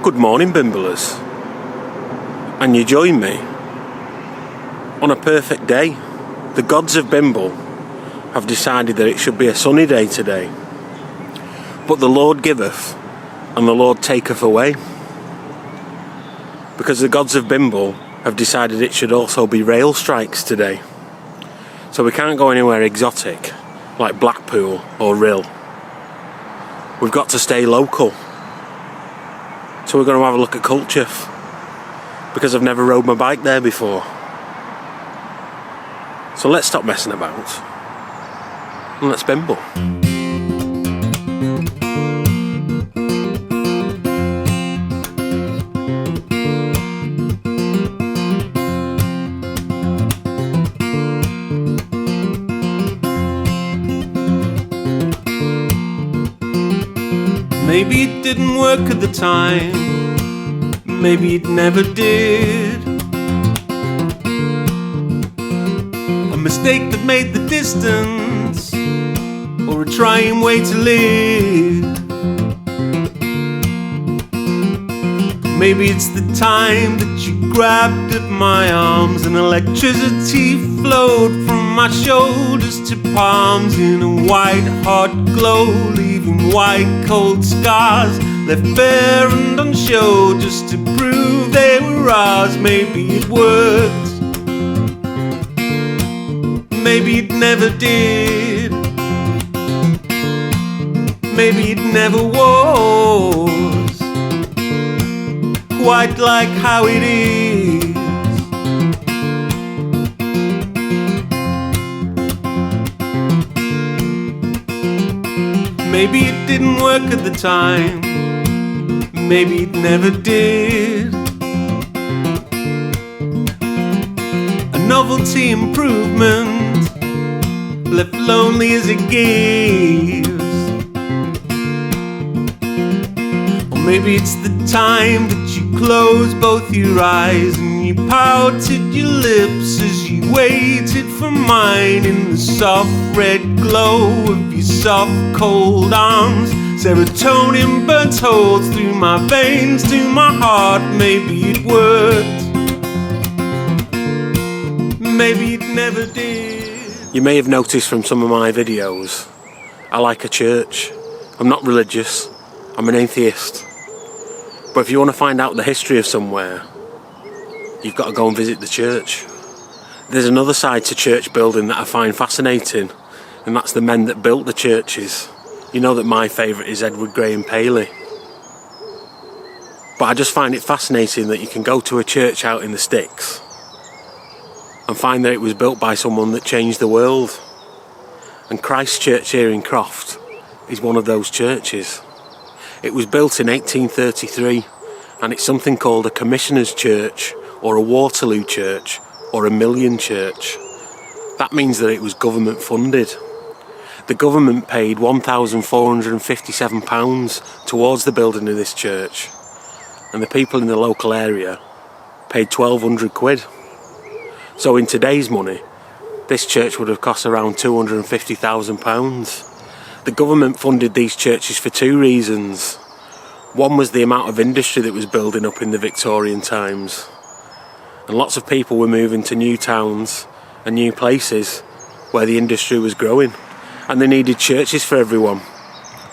Good morning, Bimblers. And you join me on a perfect day. The gods of Bimble have decided that it should be a sunny day today. But the Lord giveth and the Lord taketh away. Because the gods of Bimble have decided it should also be rail strikes today. So we can't go anywhere exotic like Blackpool or Rhyl. We've got to stay local. So we're going to have a look at Culcheth, because I've never rode my bike there before. So let's stop messing about and let's bimble. Maybe it didn't work at the time, maybe it never did. A mistake that made the distance, or a trying way to live. Maybe it's the time that you grabbed at my arms and electricity flowed from my shoulders to palms in a white hot glow, leaving white cold scars left bare and unshowed just to prove they were ours. Maybe it worked, maybe it never did, maybe it never was quite like how it is. Maybe it didn't work at the time, maybe it never did. A novelty improvement left lonely as it gives. Or maybe it's the time that you closed both your eyes and you pouted your lips as you waited for mine in the soft red glow of your soft cold arms. Serotonin burnt holes through my veins to my heart. Maybe it worked, maybe it never did. You may have noticed from some of my videos, I like a church. I'm not religious, I'm an atheist. But if you want to find out the history of somewhere, you've got to go and visit the church. There's another side to church building that I find fascinating, and that's the men that built the churches. You know that my favourite is Edward Graham Paley. But I just find it fascinating that you can go to a church out in the sticks and find that it was built by someone that changed the world. And Christchurch here in Croft is one of those churches. It was built in 1833, and it's something called a commissioner's church, or a Waterloo church, or a million church. That means that it was government funded. The government paid £1,457 towards the building of this church, and the people in the local area paid £1,200. So in today's money, this church would have cost around £250,000. The government funded these churches for two reasons. One was the amount of industry that was building up in the Victorian times. And lots of people were moving to new towns and new places where the industry was growing. And they needed churches for everyone.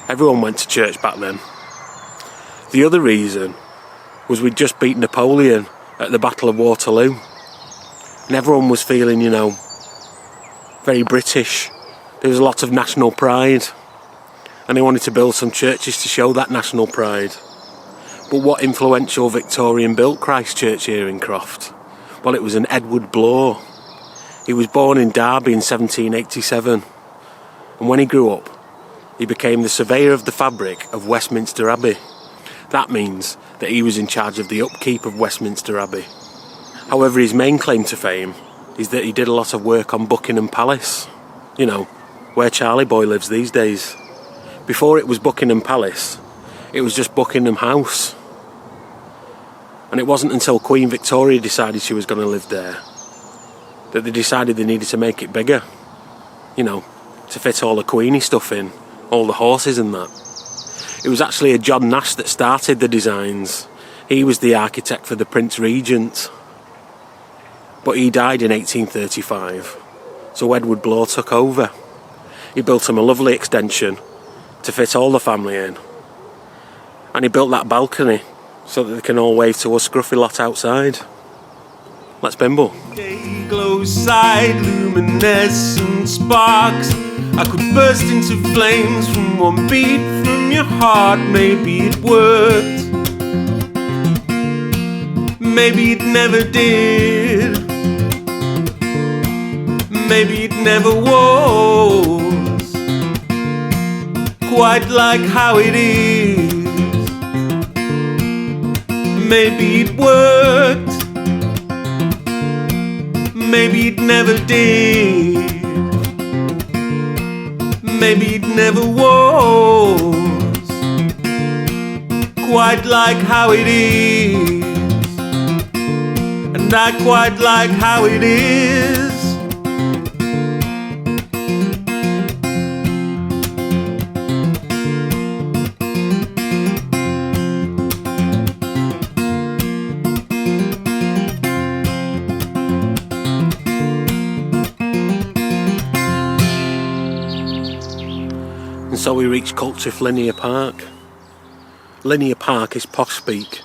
Everyone went to church back then. The other reason was we'd just beat Napoleon at the Battle of Waterloo. And everyone was feeling, very British. There was a lot of national pride. And they wanted to build some churches to show that national pride. But what influential Victorian built Christchurch here in Croft? Well, it was an Edward Bloor. He was born in Derby in 1787. And when he grew up, he became the surveyor of the fabric of Westminster Abbey. That means that he was in charge of the upkeep of Westminster Abbey. However, his main claim to fame is that he did a lot of work on Buckingham Palace. Where Charlie Boy lives these days. Before it was Buckingham Palace, it was just Buckingham House. And it wasn't until Queen Victoria decided she was going to live there that they decided they needed to make it bigger. To fit all the Queenie stuff in, all the horses and that. It was actually a John Nash that started the designs He was the architect for the Prince Regent, but he died in 1835, so Edward Bloor took over. He built him a lovely extension to fit all the family in, and he built that balcony so that they can all wave to us scruffy lot outside. Let's bimble. Day glows side, luminescent sparks. I could burst into flames from one beat from your heart. Maybe it worked, maybe it never did, maybe it never was quite like how it is. Maybe it worked, maybe it never did, maybe it never was quite like how it is. And I quite like how it is. And so we reached Culcheth Linear Park. Linear Park is posh speak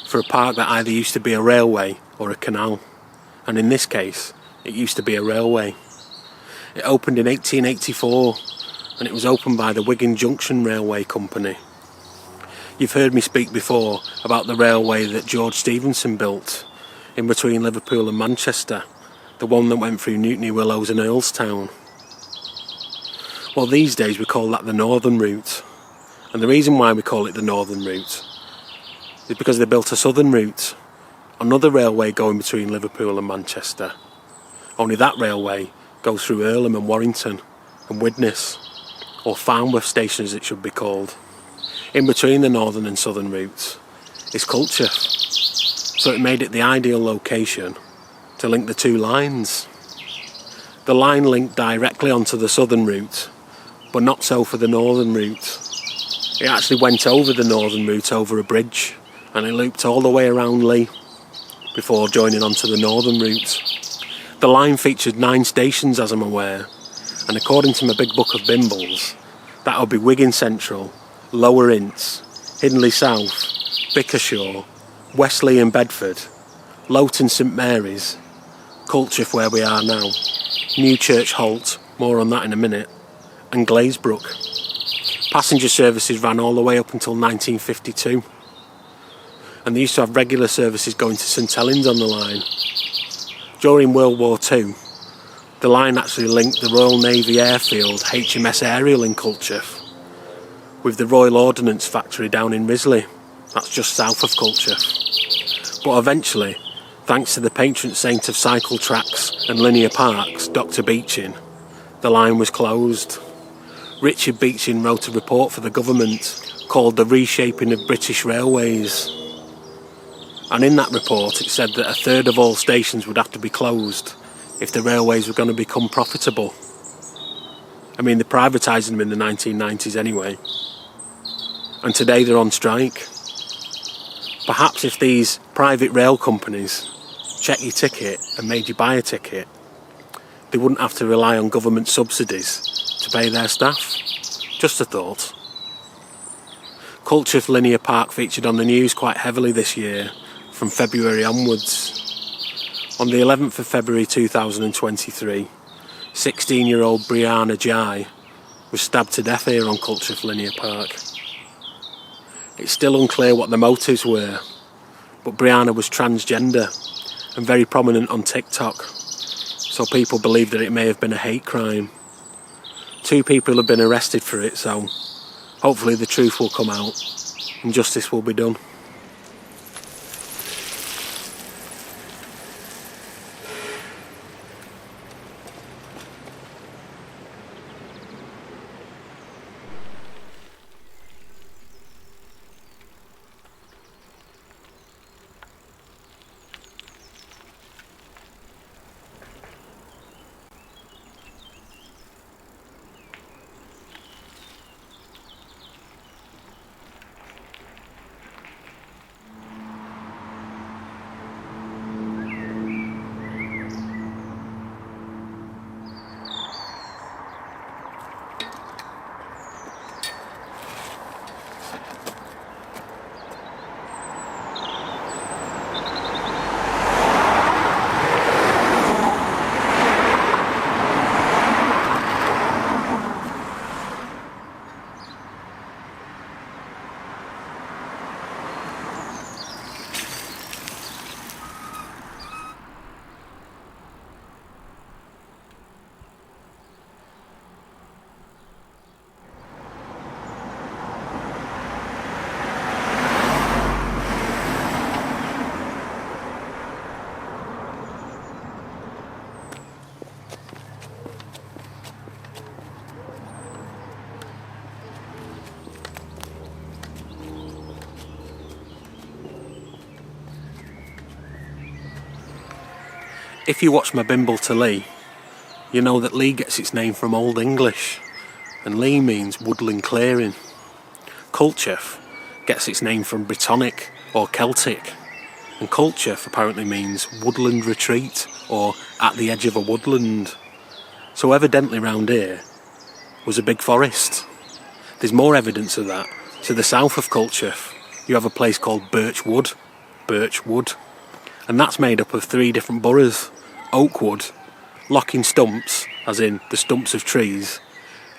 for a park that either used to be a railway or a canal, and in this case it used to be a railway. It opened in 1884 and it was opened by the Wigan Junction Railway Company. You've heard me speak before about the railway that George Stephenson built in between Liverpool and Manchester, the one that went through Newtney Willows and Earlstown. Well, these days we call that the Northern Route, and the reason why we call it the Northern Route is because they built a Southern Route, another railway going between Liverpool and Manchester. Only that railway goes through Earlham and Warrington and Widnes, or Farnworth Station as it should be called. In between the Northern and Southern routes is Culcheth, so it made it the ideal location to link the two lines. The line linked directly onto the Southern route, but not so for the Northern route. It actually went over the Northern route over a bridge, and it looped all the way around Leigh before joining onto the Northern route. The line featured 9 stations, as I'm aware, and according to my big book of Bimbles, that would be Wigan Central, Lower Ince, Hindley South, Bickershaw, Wesley and Bedford, Loughton St Mary's, Culcheth where we are now, Newchurch Holt, more on that in a minute, and Glazebrook. Passenger services ran all the way up until 1952, and they used to have regular services going to St Helens on the line. During World War II, the line actually linked the Royal Navy Airfield HMS Ariel in Culcheth with the Royal Ordnance Factory down in Risley, that's just south of Culcheth. But eventually, thanks to the patron saint of cycle tracks and linear parks, Dr. Beeching, the line was closed. Richard Beeching wrote a report for the government called The Reshaping of British Railways. And in that report it said that 1/3 of all stations would have to be closed if the railways were going to become profitable. I mean, they privatised them in the 1990s anyway. And today they're on strike. Perhaps if these private rail companies checked your ticket and made you buy a ticket, they wouldn't have to rely on government subsidies to pay their staff. Just a thought. Culcheth Linear Park featured on the news quite heavily this year, from February onwards. On the 11th of February 2023, 16-year-old Brianna Jai was stabbed to death here on Culcheth Linear Park. It's still unclear what the motives were, but Brianna was transgender and very prominent on TikTok, so people believe that it may have been a hate crime. 2 people have been arrested for it, so hopefully the truth will come out and justice will be done. If you watch my Bimble to leigh, you know that leigh gets its name from Old English, and leigh means woodland clearing. Culcheth gets its name from Brittonic or Celtic, and Culcheth apparently means woodland retreat or at the edge of a woodland. So evidently round here was a big forest. There's more evidence of that. To the south of Culcheth, you have a place called Birchwood, and that's made up of 3 different boroughs: Oakwood, Locking Stumps, as in the stumps of trees,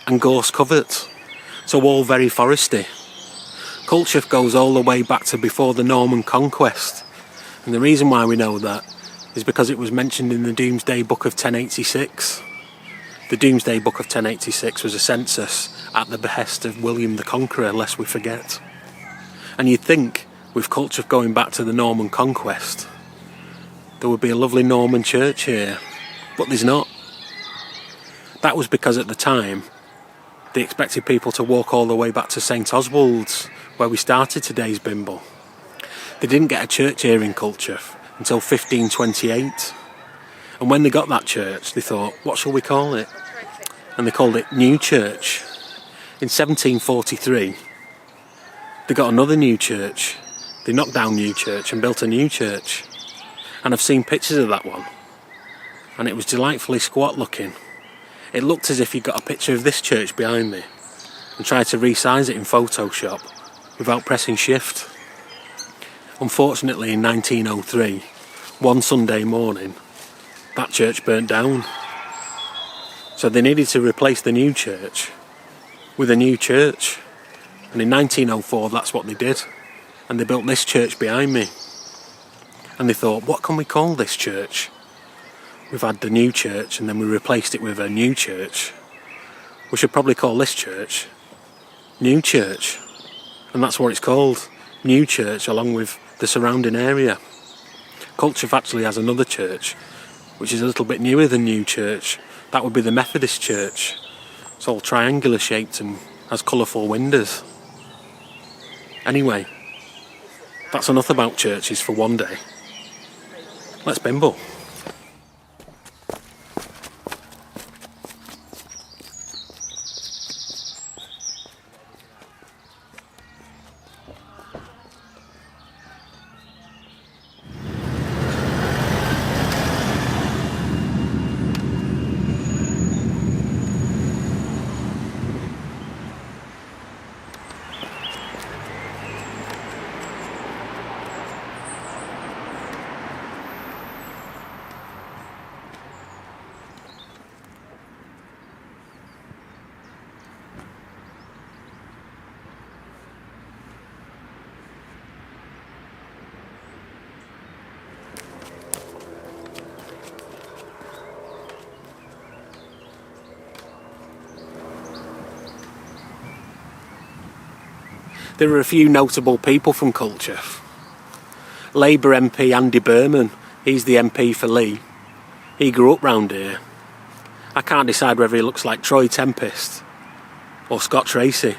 and Gorse Covert, so all very foresty. Culcheth goes all the way back to before the Norman Conquest, and the reason why we know that is because it was mentioned in the Domesday Book of 1086. The Domesday Book of 1086 was a census at the behest of William the Conqueror, lest we forget. And you'd think, with Culcheth going back to the Norman Conquest, there would be a lovely Norman church here, but there's not. That was because at the time, they expected people to walk all the way back to St Oswald's, where we started today's Bimble. They didn't get a church here in Culcheth until 1528. And when they got that church, they thought, what shall we call it? And they called it New Church. In 1743, they got another new church. They knocked down New Church and built a new church. And I've seen pictures of that one. And it was delightfully squat looking. It looked as if you got a picture of this church behind me and tried to resize it in Photoshop without pressing shift. Unfortunately, in 1903, one Sunday morning, that church burnt down. So they needed to replace the new church with a new church. And in 1904, that's what they did. And they built this church behind me. And they thought, what can we call this church? We've had the new church and then we replaced it with a new church. We should probably call this church New Church. And that's what it's called, New Church, along with the surrounding area. Culcheth actually has another church, which is a little bit newer than New Church. That would be the Methodist Church. It's all triangular shaped and has colourful windows. Anyway, that's enough about churches for one day. Let's Bimble. There are a few notable people from Culcheth. Labour MP Andy Berman, he's the MP for leigh. He grew up round here. I can't decide whether he looks like Troy Tempest or Scott Tracy.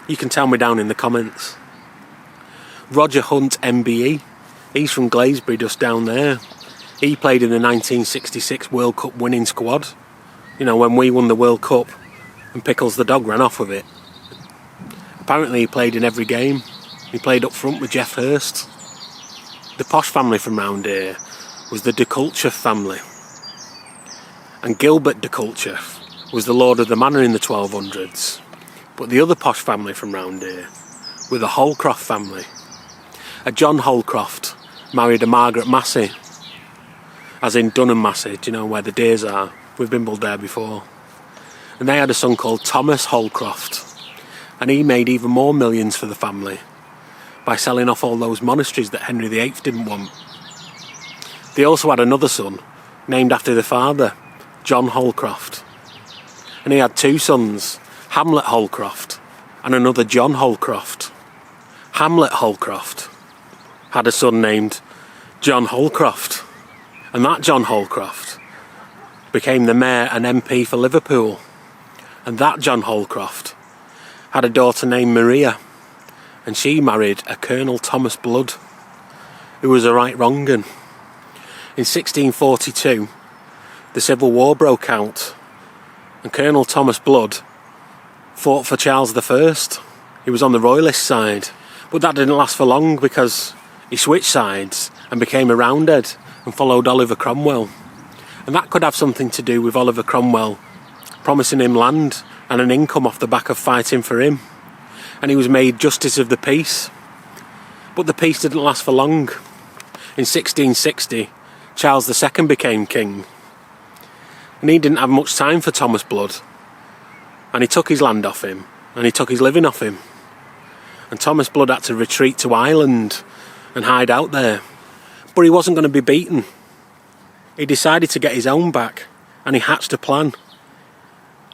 You can tell me down in the comments. Roger Hunt MBE, he's from Glaisbury, just down there. He played in the 1966 World Cup winning squad. You know, when we won the World Cup and Pickles the dog ran off with it. Apparently he played in every game. He played up front with Jeff Hurst. The posh family from round here was the de Culcheth family. And Gilbert de Culcheth was the lord of the manor in the 1200s. But the other posh family from round here were the Holcroft family. A John Holcroft married a Margaret Massey, as in Dunham Massey, do you know where the Deers are? We've bimbled there before. And they had a son called Thomas Holcroft. And he made even more millions for the family by selling off all those monasteries that Henry VIII didn't want. They also had another son, named after the father, John Holcroft. And he had 2 sons, Hamlet Holcroft and another John Holcroft. Hamlet Holcroft had a son named John Holcroft. And that John Holcroft became the mayor and MP for Liverpool. And that John Holcroft had a daughter named Maria, and she married a Colonel Thomas Blood, who was a right wrong 'un. In 1642, the Civil War broke out, and Colonel Thomas Blood fought for Charles I. He was on the royalist side, but that didn't last for long because he switched sides and became a Roundhead and followed Oliver Cromwell. And that could have something to do with Oliver Cromwell promising him land and an income off the back of fighting for him. And he was made Justice of the Peace. But the peace didn't last for long. In 1660, Charles II became king. And he didn't have much time for Thomas Blood. And he took his land off him, and he took his living off him. And Thomas Blood had to retreat to Ireland and hide out there. But he wasn't going to be beaten. He decided to get his own back, and he hatched a plan.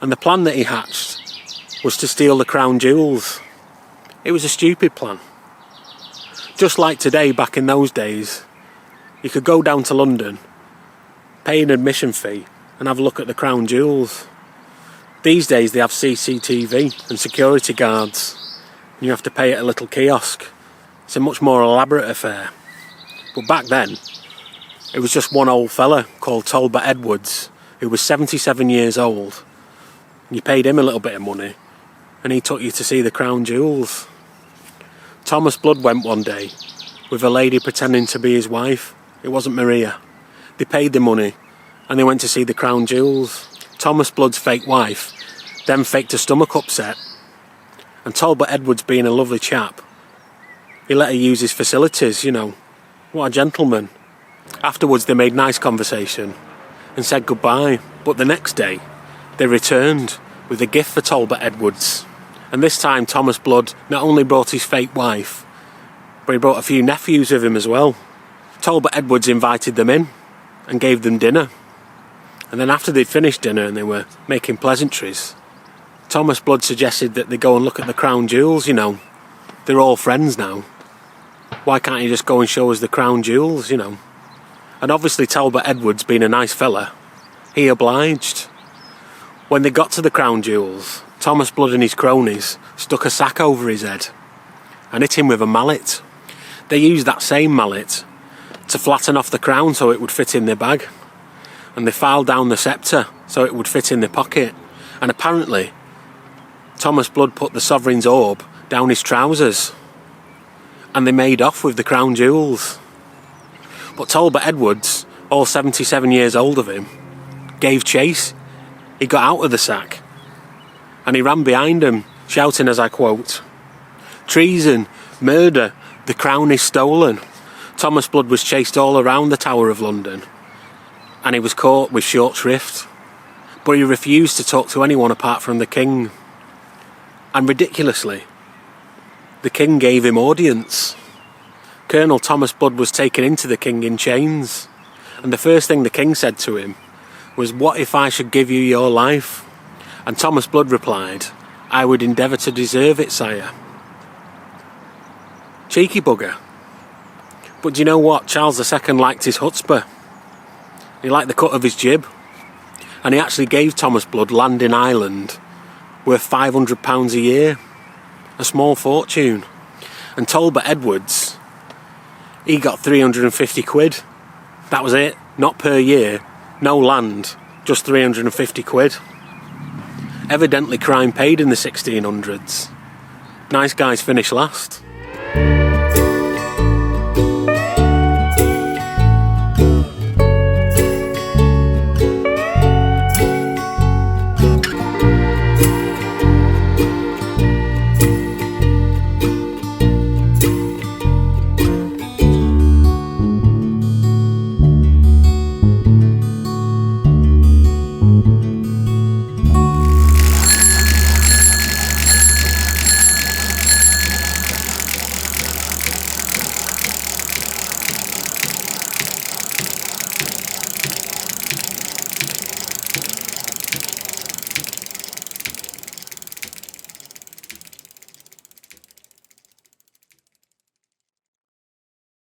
And the plan that he hatched was to steal the crown jewels. It was a stupid plan. Just like today, back in those days, you could go down to London, pay an admission fee, and have a look at the crown jewels. These days they have CCTV and security guards. You have to pay at a little kiosk. It's a much more elaborate affair. But back then, it was just one old fella called Talbot Edwards, who was 77 years old. You paid him a little bit of money, and he took you to see the crown jewels. Thomas Blood went one day with a lady pretending to be his wife. It wasn't Maria. They paid the money, and they went to see the crown jewels. Thomas Blood's fake wife then faked a stomach upset, and Talbot Edwards, being a lovely chap, he let her use his facilities, you know. What a gentleman. Afterwards they made nice conversation and said goodbye, but the next day they returned with a gift for Talbot Edwards. And this time Thomas Blood not only brought his fake wife, but he brought a few nephews with him as well. Talbot Edwards invited them in and gave them dinner. And then after they'd finished dinner and they were making pleasantries, Thomas Blood suggested that they go and look at the crown jewels, you know. They're all friends now. Why can't you just go and show us the crown jewels, you know? And obviously Talbot Edwards, being a nice fella, he obliged. When they got to the crown jewels, Thomas Blood and his cronies stuck a sack over his head and hit him with a mallet. They used that same mallet to flatten off the crown so it would fit in their bag. And they filed down the sceptre so it would fit in their pocket. And apparently, Thomas Blood put the sovereign's orb down his trousers. And they made off with the crown jewels. But Talbot Edwards, all 77 years old of him, gave chase. He got out of the sack. And he ran behind him, shouting, as I quote, "Treason, murder, the crown is stolen." Thomas Blood was chased all around the Tower of London, and he was caught with short shrift. But he refused to talk to anyone apart from the king. And ridiculously, the king gave him audience. Colonel Thomas Blood was taken into the king in chains, and the first thing the king said to him was, "What if I should give you your life?" And Thomas Blood replied, "I would endeavour to deserve it, sire." Cheeky bugger. But do you know what? Charles II liked his chutzpah. He liked the cut of his jib. And he actually gave Thomas Blood land in Ireland worth £500 a year. A small fortune. And Talbot Edwards, he got 350 quid. That was it. Not per year. No land. Just 350 quid. Evidently crime paid in the 1600s. Nice guys finish last.